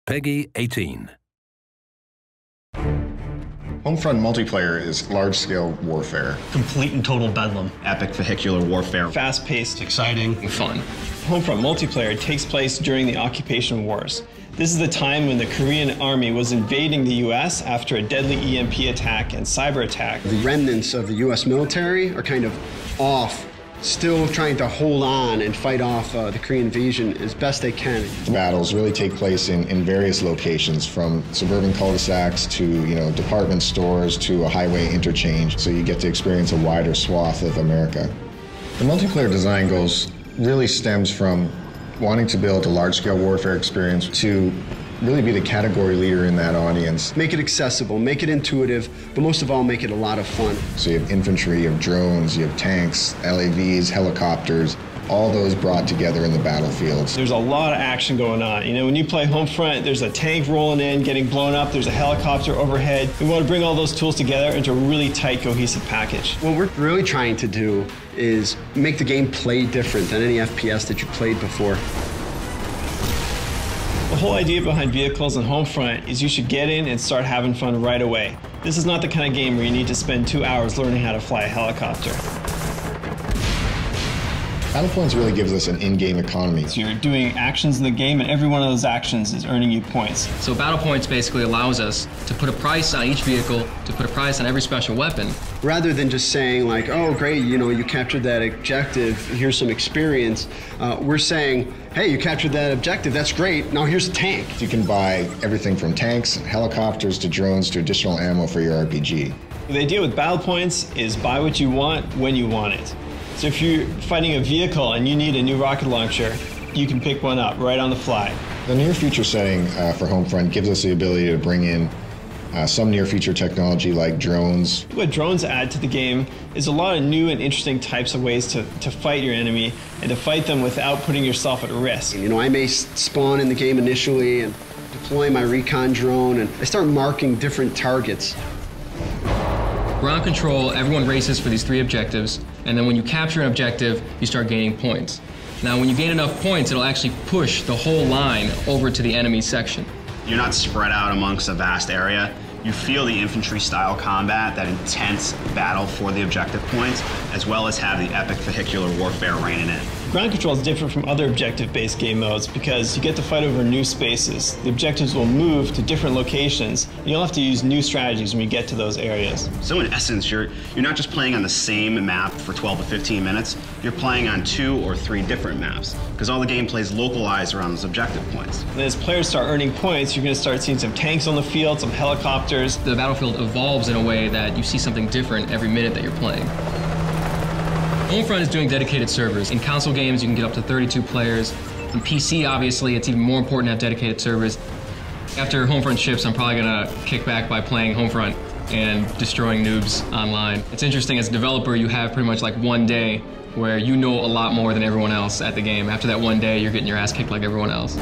Peggy 18. Homefront multiplayer is large-scale warfare. Complete and total bedlam. Epic vehicular warfare. Fast-paced, Exciting. fun. Homefront multiplayer takes place during the occupation wars. This is the time when the Korean army was invading the US after a deadly EMP attack and cyber attack. The remnants of the US military are kind of off, still trying to hold on and fight off the Korean invasion as best they can. The battles really take place in various locations, from suburban cul-de-sacs to department stores to a highway interchange, so you get to experience a wider swath of America. The multiplayer design goals really stems from wanting to build a large-scale warfare experience to really be the category leader in that audience. Make it accessible, make it intuitive, but most of all, make it a lot of fun. So you have infantry, you have drones, you have tanks, LAVs, helicopters, all those brought together in the battlefields. There's a lot of action going on. When you play Homefront, there's a tank rolling in, getting blown up, there's a helicopter overhead. We want to bring all those tools together into a really tight, cohesive package. What we're really trying to do is make the game play different than any FPS that you played before. The whole idea behind vehicles and Homefront is you should get in and start having fun right away. This is not the kind of game where you need to spend 2 hours learning how to fly a helicopter. Battlepoints really gives us an in-game economy. So you're doing actions in the game, and every one of those actions is earning you points. So Battle Points basically allows us to put a price on each vehicle, to put a price on every special weapon. Rather than just saying like, oh great, you captured that objective, here's some experience, we're saying, hey, you captured that objective, that's great, now here's a tank. You can buy everything from tanks, helicopters, to drones, to additional ammo for your RPG. The idea with Battle Points is buy what you want when you want it. So if you're fighting a vehicle and you need a new rocket launcher, you can pick one up right on the fly. The near future setting for Homefront gives us the ability to bring in some near future technology like drones. What drones add to the game is a lot of new and interesting types of ways to fight your enemy and to fight them without putting yourself at risk. I may spawn in the game initially and deploy my recon drone, and I start marking different targets. Ground control, everyone races for these 3 objectives, and then when you capture an objective, you start gaining points. Now, when you gain enough points, it'll actually push the whole line over to the enemy section. You're not spread out amongst a vast area. You feel the infantry-style combat, that intense battle for the objective points, as well as have the epic vehicular warfare reigning in. Ground control is different from other objective-based game modes because you get to fight over new spaces. The objectives will move to different locations, and you'll have to use new strategies when you get to those areas. So in essence, you're not just playing on the same map for 12 to 15 minutes, you're playing on 2 or 3 different maps, because all the gameplay is localized around those objective points. And as players start earning points, you're going to start seeing some tanks on the field, some helicopters. The battlefield evolves in a way that you see something different every minute that you're playing. Homefront is doing dedicated servers. In console games, you can get up to 32 players. In PC, obviously, it's even more important to have dedicated servers. After Homefront ships, I'm probably gonna kick back by playing Homefront and destroying noobs online. It's interesting, as a developer, you have pretty much like one day where you know a lot more than everyone else at the game. After that one day, you're getting your ass kicked like everyone else.